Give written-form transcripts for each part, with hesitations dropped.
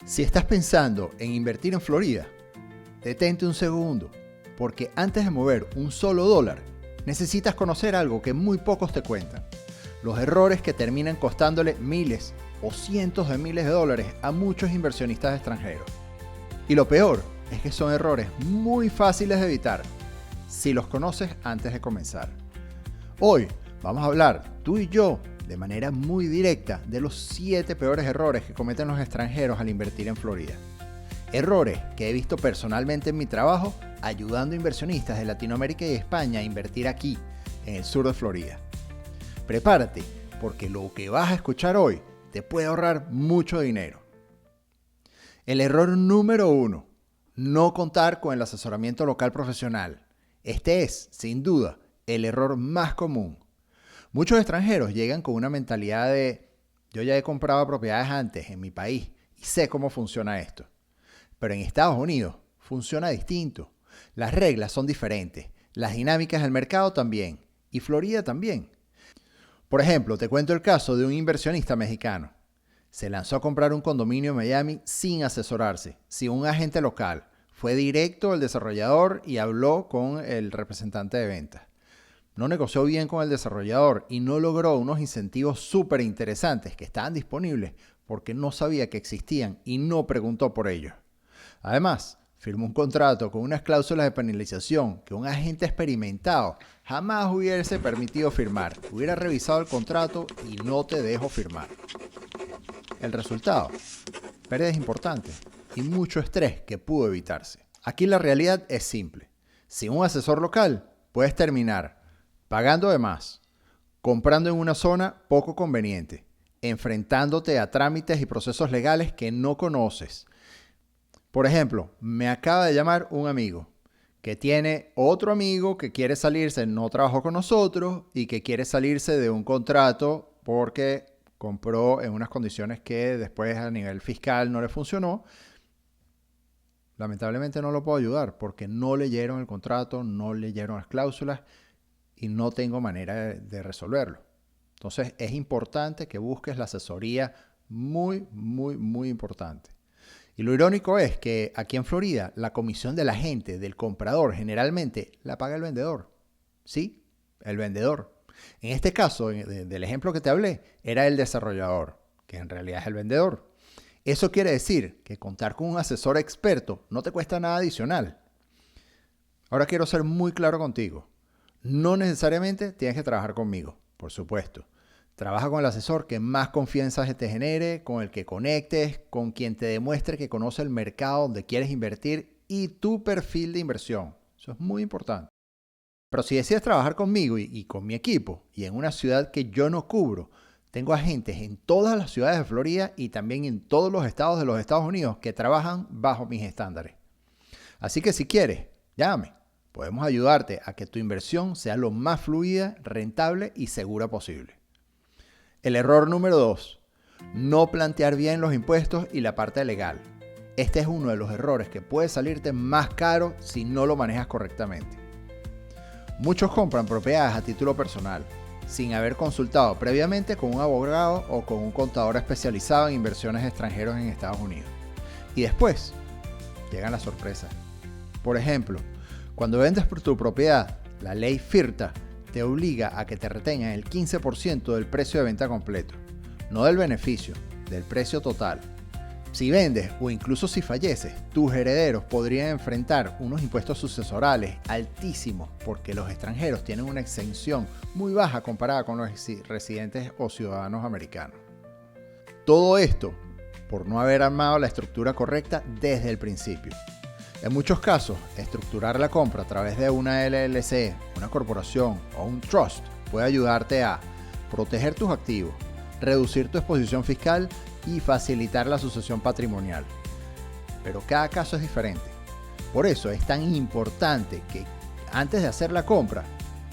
Si estás pensando en invertir en Florida, detente un segundo, porque antes de mover un solo dólar, necesitas conocer algo que muy pocos te cuentan: los errores que terminan costándole miles o cientos de miles de dólares a muchos inversionistas extranjeros. Y lo peor es que son errores muy fáciles de evitar si los conoces antes de comenzar. Hoy vamos a hablar, tú y yo, de manera muy directa, de los 7 peores errores que cometen los extranjeros al invertir en Florida. Errores que he visto personalmente en mi trabajo ayudando a inversionistas de Latinoamérica y España a invertir aquí, en el sur de Florida. Prepárate, porque lo que vas a escuchar hoy te puede ahorrar mucho dinero. El error número 1: no contar con el asesoramiento local profesional. Este es, sin duda, el error más común. Muchos extranjeros llegan con una mentalidad de: yo ya he comprado propiedades antes en mi país y sé cómo funciona esto. Pero en Estados Unidos funciona distinto. Las reglas son diferentes, las dinámicas del mercado también, y Florida también. Por ejemplo, te cuento el caso de un inversionista mexicano. Se lanzó a comprar un condominio en Miami sin asesorarse, sin un agente local. Fue directo al desarrollador y habló con el representante de ventas. No negoció bien con el desarrollador y no logró unos incentivos súper interesantes que estaban disponibles porque no sabía que existían y no preguntó por ellos. Además, firmó un contrato con unas cláusulas de penalización que un agente experimentado jamás hubiese permitido firmar. Hubiera revisado el contrato y no te dejo firmar. El resultado: pérdidas importantes y mucho estrés que pudo evitarse. Aquí la realidad es simple. Sin un asesor local, puedes terminar pagando de más, comprando en una zona poco conveniente, enfrentándote a trámites y procesos legales que no conoces. Por ejemplo, me acaba de llamar un amigo que tiene otro amigo que quiere salirse, no trabajó con nosotros y que quiere salirse de un contrato porque compró en unas condiciones que después a nivel fiscal no le funcionó. Lamentablemente no lo puedo ayudar porque no leyeron el contrato, no leyeron las cláusulas y no tengo manera de resolverlo. Entonces es importante que busques la asesoría, muy importante. Y lo irónico es que aquí en Florida la comisión del agente, del comprador, generalmente la paga el vendedor. Sí, el vendedor. En este caso, del ejemplo que te hablé, era el desarrollador, que en realidad es el vendedor. Eso quiere decir que contar con un asesor experto no te cuesta nada adicional. Ahora quiero ser muy claro contigo. No necesariamente tienes que trabajar conmigo, por supuesto. Trabaja con el asesor que más confianza te genere, con el que conectes, con quien te demuestre que conoce el mercado donde quieres invertir y tu perfil de inversión. Eso es muy importante. Pero si decides trabajar conmigo y con mi equipo y en una ciudad que yo no cubro, tengo agentes en todas las ciudades de Florida y también en todos los estados de los Estados Unidos que trabajan bajo mis estándares. Así que si quieres, llámame. Podemos ayudarte a que tu inversión sea lo más fluida, rentable y segura posible. El error número 2: no plantear bien los impuestos y la parte legal. Este es uno de los errores que puede salirte más caro si no lo manejas correctamente. Muchos compran propiedades a título personal, sin haber consultado previamente con un abogado o con un contador especializado en inversiones extranjeras en Estados Unidos. Y después llegan las sorpresas. Por ejemplo, cuando vendes por tu propiedad, la ley FIRTA te obliga a que te retengan el 15% del precio de venta completo, no del beneficio, del precio total. Si vendes o incluso si falleces, tus herederos podrían enfrentar unos impuestos sucesorales altísimos porque los extranjeros tienen una exención muy baja comparada con los residentes o ciudadanos americanos. Todo esto por no haber armado la estructura correcta desde el principio. En muchos casos, estructurar la compra a través de una LLC, una corporación o un trust puede ayudarte a proteger tus activos, reducir tu exposición fiscal y facilitar la sucesión patrimonial. Pero cada caso es diferente. Por eso es tan importante que antes de hacer la compra,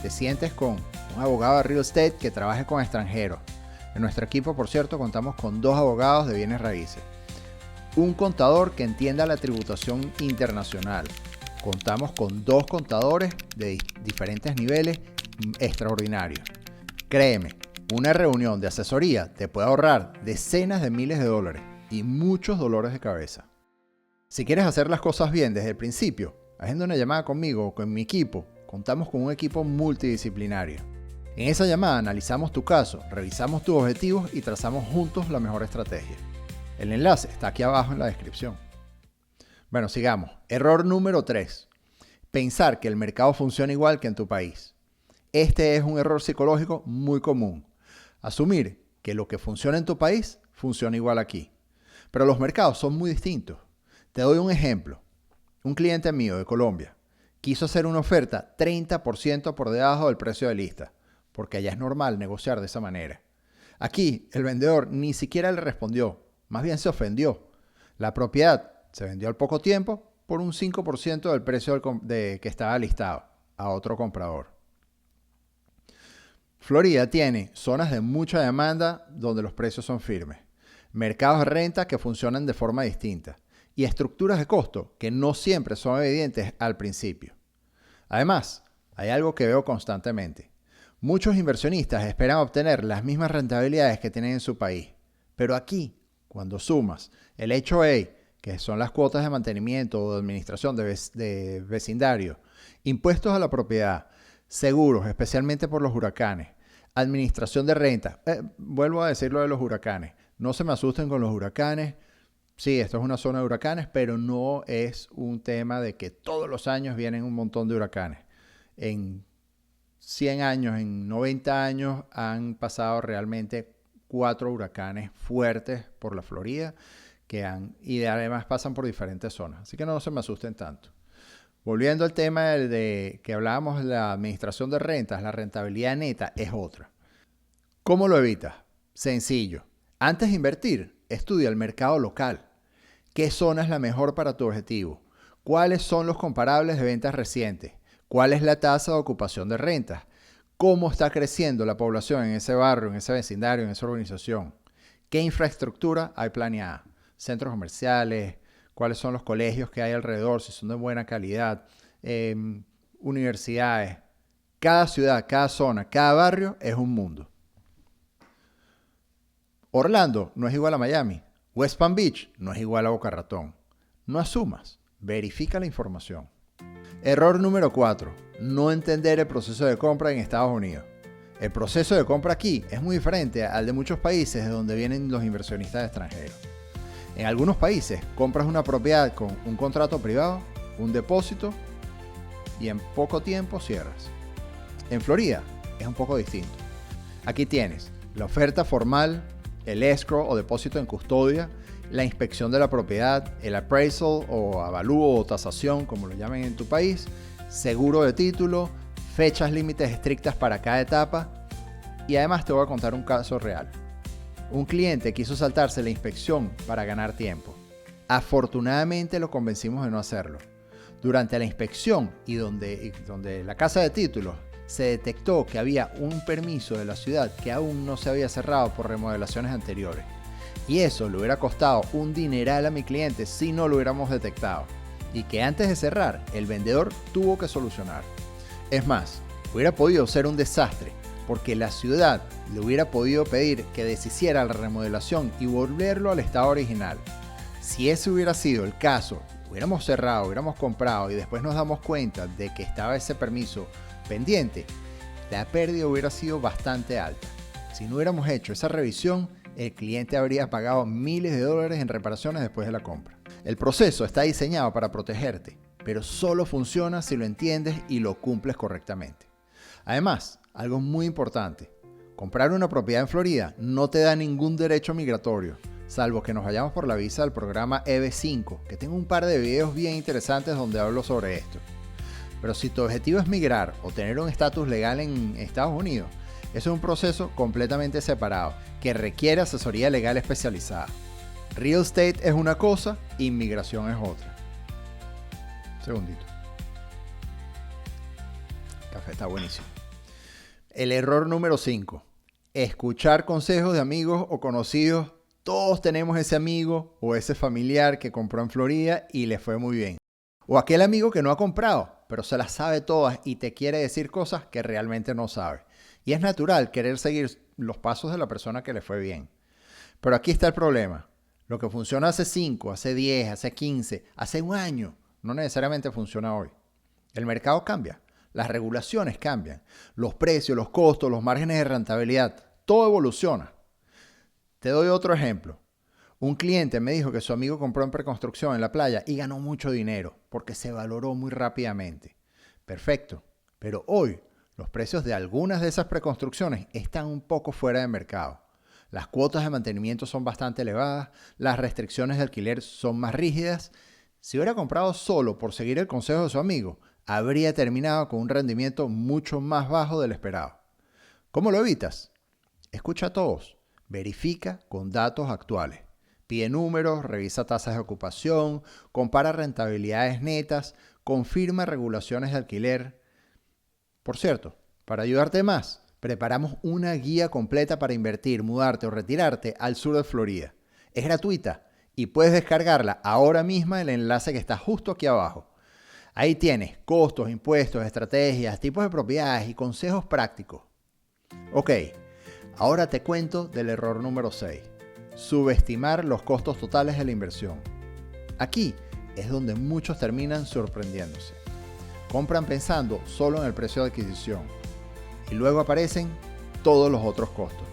te sientes con un abogado de real estate que trabaje con extranjeros. En nuestro equipo, por cierto, contamos con 2 abogados de bienes raíces. Un contador que entienda la tributación internacional. Contamos con 2 contadores de diferentes niveles extraordinarios. Créeme, una reunión de asesoría te puede ahorrar decenas de miles de dólares y muchos dolores de cabeza. Si quieres hacer las cosas bien desde el principio, agenda una llamada conmigo o con mi equipo. Contamos con un equipo multidisciplinario. En esa llamada analizamos tu caso, revisamos tus objetivos y trazamos juntos la mejor estrategia. El enlace está aquí abajo en la descripción. Bueno, sigamos. Error número 3. Pensar que el mercado funciona igual que en tu país. Este es un error psicológico muy común. Asumir que lo que funciona en tu país funciona igual aquí. Pero los mercados son muy distintos. Te doy un ejemplo. Un cliente mío de Colombia quiso hacer una oferta 30% por debajo del precio de lista, porque allá es normal negociar de esa manera. Aquí, el vendedor ni siquiera le respondió, más bien se ofendió. La propiedad se vendió al poco tiempo por un 5% del precio que estaba listado a otro comprador. Florida tiene zonas de mucha demanda donde los precios son firmes, mercados de renta que funcionan de forma distinta y estructuras de costo que no siempre son evidentes al principio. Además, hay algo que veo constantemente. Muchos inversionistas esperan obtener las mismas rentabilidades que tienen en su país, pero aquí, cuando sumas el HOA, que son las cuotas de mantenimiento o de administración de vecindario, impuestos a la propiedad, seguros, especialmente por los huracanes, administración de renta. Vuelvo a decir lo de los huracanes. No se me asusten con los huracanes. Sí, esto es una zona de huracanes, pero no es un tema de que todos los años vienen un montón de huracanes. En 100 años, en 90 años han pasado realmente 4 huracanes fuertes por la Florida y además pasan por diferentes zonas. Así que no se me asusten tanto. Volviendo al tema de que hablábamos de la administración de rentas, la rentabilidad neta es otra. ¿Cómo lo evitas? Sencillo. Antes de invertir, estudia el mercado local. ¿Qué zona es la mejor para tu objetivo? ¿Cuáles son los comparables de ventas recientes? ¿Cuál es la tasa de ocupación de rentas? ¿Cómo está creciendo la población en ese barrio, en ese vecindario, en esa urbanización? ¿Qué infraestructura hay planeada? Centros comerciales, cuáles son los colegios que hay alrededor, si son de buena calidad, universidades. Cada ciudad, cada zona, cada barrio es un mundo. Orlando no es igual a Miami. West Palm Beach no es igual a Boca Ratón. No asumas, verifica la información. Error número 4. No entender el proceso de compra en Estados Unidos. El proceso de compra aquí es muy diferente al de muchos países de donde vienen los inversionistas extranjeros. En algunos países compras una propiedad con un contrato privado, un depósito y en poco tiempo cierras. En Florida es un poco distinto. Aquí tienes la oferta formal, el escrow o depósito en custodia, la inspección de la propiedad, el appraisal o avalúo o tasación, como lo llamen en tu país, seguro de título, fechas límites estrictas para cada etapa y además te voy a contar un caso real. Un cliente quiso saltarse la inspección para ganar tiempo. Afortunadamente lo convencimos de no hacerlo. Durante la inspección y donde la casa de títulos se detectó que había un permiso de la ciudad que aún no se había cerrado por remodelaciones anteriores. Y eso le hubiera costado un dineral a mi cliente si no lo hubiéramos detectado. Y que antes de cerrar, el vendedor tuvo que solucionar. Es más, hubiera podido ser un desastre porque la ciudad le hubiera podido pedir que deshiciera la remodelación y volverlo al estado original. Si ese hubiera sido el caso, hubiéramos cerrado, hubiéramos comprado y después nos damos cuenta de que estaba ese permiso pendiente, la pérdida hubiera sido bastante alta. Si no hubiéramos hecho esa revisión, el cliente habría pagado miles de dólares en reparaciones después de la compra. El proceso está diseñado para protegerte, pero solo funciona si lo entiendes y lo cumples correctamente. Además, algo muy importante, comprar una propiedad en Florida no te da ningún derecho migratorio, salvo que nos vayamos por la visa del programa EB5, que tengo un par de videos bien interesantes donde hablo sobre esto. Pero si tu objetivo es migrar o tener un estatus legal en Estados Unidos, eso es un proceso completamente separado, que requiere asesoría legal especializada. Real estate es una cosa, inmigración es otra. Segundito. El café está buenísimo. El error número 5. Escuchar consejos de amigos o conocidos. Todos tenemos ese amigo o ese familiar que compró en Florida y le fue muy bien. O aquel amigo que no ha comprado, pero se las sabe todas y te quiere decir cosas que realmente no sabe. Y es natural querer seguir los pasos de la persona que le fue bien. Pero aquí está el problema. Lo que funciona hace 5, hace 10, hace 15, hace un año, no necesariamente funciona hoy. El mercado cambia, las regulaciones cambian, los precios, los costos, los márgenes de rentabilidad, todo evoluciona. Te doy otro ejemplo. Un cliente me dijo que su amigo compró en preconstrucción en la playa y ganó mucho dinero porque se valoró muy rápidamente. Perfecto, pero hoy los precios de algunas de esas preconstrucciones están un poco fuera de mercado. Las cuotas de mantenimiento son bastante elevadas, las restricciones de alquiler son más rígidas. Si hubiera comprado solo por seguir el consejo de su amigo, habría terminado con un rendimiento mucho más bajo del esperado. ¿Cómo lo evitas? Escucha a todos, verifica con datos actuales. Pide números, revisa tasas de ocupación, compara rentabilidades netas, confirma regulaciones de alquiler. Por cierto, para ayudarte más, preparamos una guía completa para invertir, mudarte o retirarte al sur de Florida. Es gratuita y puedes descargarla ahora mismo en el enlace que está justo aquí abajo. Ahí tienes costos, impuestos, estrategias, tipos de propiedades y consejos prácticos. Ok, ahora te cuento del error número 6. Subestimar los costos totales de la inversión. Aquí es donde muchos terminan sorprendiéndose. Compran pensando solo en el precio de adquisición y luego aparecen todos los otros costos.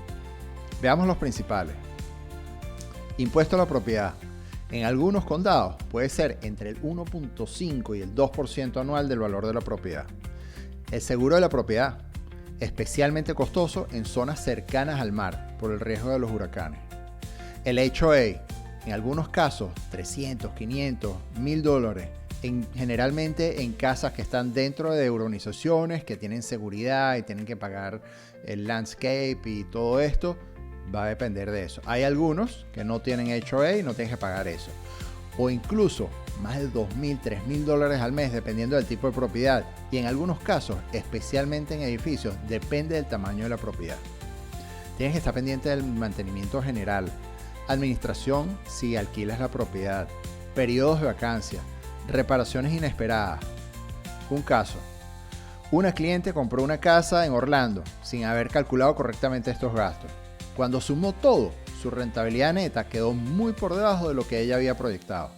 Veamos los principales. Impuesto a la propiedad. En algunos condados puede ser entre el 1.5 y el 2% anual del valor de la propiedad. El seguro de la propiedad, especialmente costoso en zonas cercanas al mar por el riesgo de los huracanes. El HOA, en algunos casos 300, 500, $1,000, generalmente en casas que están dentro de urbanizaciones, que tienen seguridad y tienen que pagar el landscape y todo esto, va a depender de eso. Hay algunos que no tienen HOA y no tienen que pagar eso. O incluso más de $2,000, $3,000 al mes, dependiendo del tipo de propiedad. Y en algunos casos, especialmente en edificios, depende del tamaño de la propiedad. Tienes que estar pendiente del mantenimiento general, administración si alquilas la propiedad, periodos de vacancia, reparaciones inesperadas. Un caso. Una cliente compró una casa en Orlando sin haber calculado correctamente estos gastos. Cuando sumó todo, su rentabilidad neta quedó muy por debajo de lo que ella había proyectado.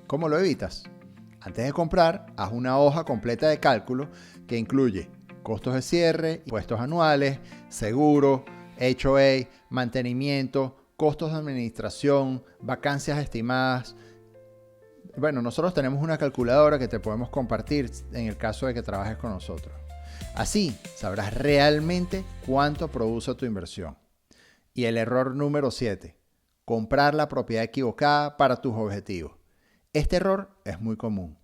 ¿Cómo lo evitas? Antes de comprar, haz una hoja completa de cálculo que incluye costos de cierre, impuestos anuales, seguro, HOA, mantenimiento, costos de administración, vacancias estimadas. Bueno, nosotros tenemos una calculadora que te podemos compartir en el caso de que trabajes con nosotros. Así sabrás realmente cuánto produce tu inversión. Y el error número 7, comprar la propiedad equivocada para tus objetivos. Este error es muy común.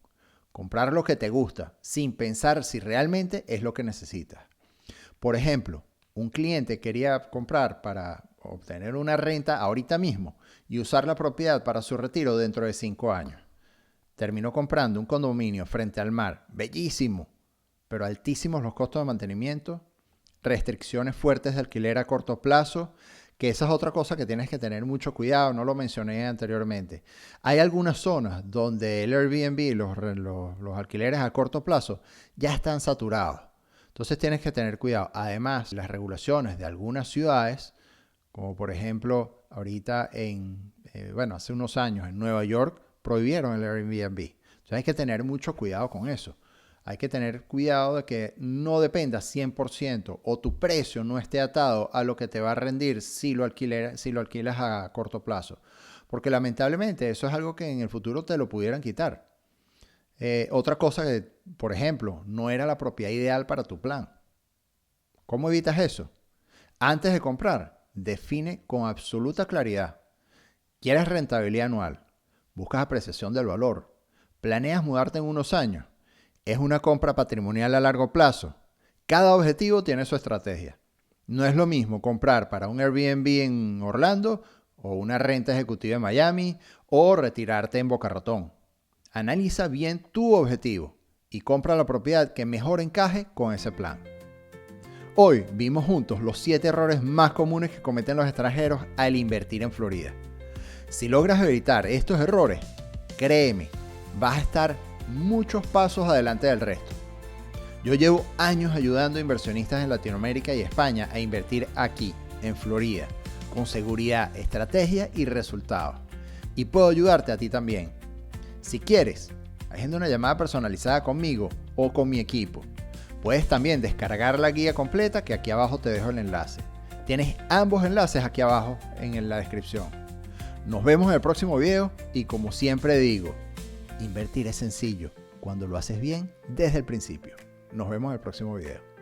Comprar lo que te gusta sin pensar si realmente es lo que necesitas. Por ejemplo, un cliente quería comprar para obtener una renta ahorita mismo y usar la propiedad para su retiro dentro de 5 años. Terminó comprando un condominio frente al mar, bellísimo, pero altísimos los costos de mantenimiento, restricciones fuertes de alquiler a corto plazo, que esa es otra cosa que tienes que tener mucho cuidado, no lo mencioné anteriormente. Hay algunas zonas donde el Airbnb, los alquileres a corto plazo, ya están saturados. Entonces tienes que tener cuidado. Además, las regulaciones de algunas ciudades, como por ejemplo ahorita hace unos años en Nueva York, prohibieron el Airbnb. Entonces hay que tener mucho cuidado con eso. Hay que tener cuidado de que no dependa 100% o tu precio no esté atado a lo que te va a rendir si lo alquilas a corto plazo. Porque lamentablemente eso es algo que en el futuro te lo pudieran quitar. Otra cosa que, por ejemplo, no era la propiedad ideal para tu plan. ¿Cómo evitas eso? Antes de comprar, define con absoluta claridad. ¿Quieres rentabilidad anual? ¿Buscas apreciación del valor? ¿Planeas mudarte en unos años? ¿Es una compra patrimonial a largo plazo? Cada objetivo tiene su estrategia. No es lo mismo comprar para un Airbnb en Orlando o una renta ejecutiva en Miami o retirarte en Boca Ratón. Analiza bien tu objetivo y compra la propiedad que mejor encaje con ese plan. Hoy vimos juntos los 7 errores más comunes que cometen los extranjeros al invertir en Florida. Si logras evitar estos errores, créeme, vas a estar muchos pasos adelante del resto. Yo llevo años ayudando a inversionistas en Latinoamérica y España a invertir aquí, en Florida, con seguridad, estrategia y resultados. Y puedo ayudarte a ti también. Si quieres, agenda una llamada personalizada conmigo o con mi equipo. Puedes también descargar la guía completa, que aquí abajo te dejo el enlace. Tienes ambos enlaces aquí abajo en la descripción. Nos vemos en el próximo video y, como siempre digo, invertir es sencillo cuando lo haces bien desde el principio. Nos vemos en el próximo video.